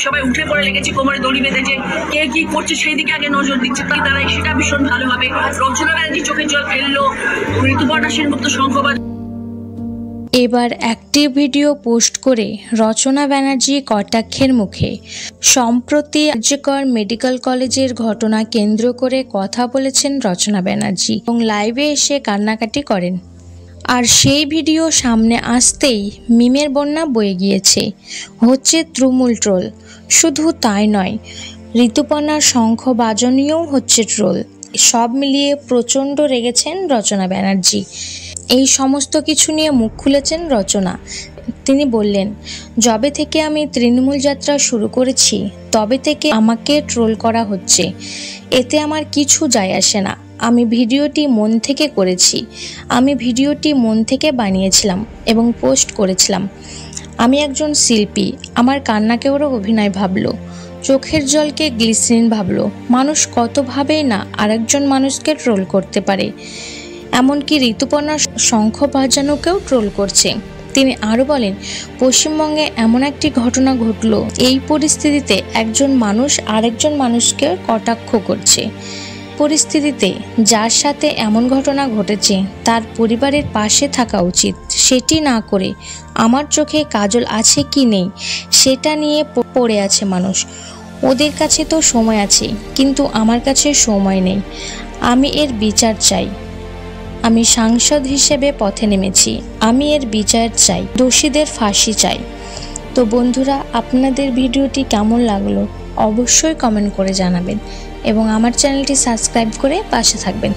সবাই উঠে পড়ে লেগেছে কোমরে দড়ি বেঁধেছে, কে কি করছে সেই দিকে আগে নজর দিচ্ছে, তারা সেটা ভীষণ ভালো হবে। রচনা ব্যানার্জি চোখে জল ফেললো, ঋতুপর্ণা সেনগুপ্ত শঙ্খবাদ। এবার একটি ভিডিও পোস্ট করে রচনা ব্যানার্জি কটাক্ষের মুখে। সম্প্রতি আরজিকর মেডিকেল কলেজের ঘটনা কেন্দ্র করে কথা বলেছেন রচনা ব্যানার্জি এবং লাইভে এসে কান্নাকাটি করেন। আর সেই ভিডিও সামনে আসতেই মিমের বন্যা বয়ে গিয়েছে, হচ্ছে তৃণমূল ট্রোল। শুধু তাই নয়, ঋতুপর্ণার শঙ্খ বাজনীয়ও হচ্ছে ট্রোল। সব মিলিয়ে প্রচণ্ড রেগেছেন রচনা ব্যানার্জি। এই সমস্ত কিছু নিয়ে মুখ খুলেছেন রচনা। তিনি বললেন, যবে থেকে আমি তৃণমূল যাত্রা শুরু করেছি তবে থেকে আমাকে ট্রোল করা হচ্ছে, এতে আমার কিছু যায় আসে না। আমি ভিডিওটি মন থেকে করেছি, আমি ভিডিওটি মন থেকে বানিয়েছিলাম এবং পোস্ট করেছিলাম। আমি একজন শিল্পী, আমার কান্নাকে ওরা অভিনয় ভাবলো, চোখের জলকে গ্লিসারিন ভাবলো। মানুষ কত ভাবেই না আরেকজন মানুষকে ট্রোল করতে পারে, এমনকি ঋতুপর্ণার শঙ্খ বাজানোকেও ট্রোল করছে। তিনি আরও বলেন, পশ্চিমবঙ্গে এমন একটি ঘটনা ঘটলো, এই পরিস্থিতিতে একজন মানুষ আরেকজন মানুষকে কটাক্ষ করছে। পরিস্থিতিতে যার সাথে এমন ঘটনা ঘটেছে তার পরিবারের পাশে থাকা উচিত, সেটি না করে আমার চোখে কাজল আছে কি নেই সেটা নিয়ে পড়ে আছে মানুষ। ওদের কাছে তো সময় আছে, কিন্তু আমার কাছে সময় নেই। আমি এর বিচার চাই। আমি সাংসদ হিসেবে পথে নেমেছি, আমি এর বিচার চাই, দোষীদের ফাঁসি চাই। তো বন্ধুরা, আপনাদের ভিডিওটি কেমন লাগলো অবশ্যই কমেন্ট করে জানাবেন এবং আমার চ্যানেলটি সাবস্ক্রাইব করে পাশে থাকবেন।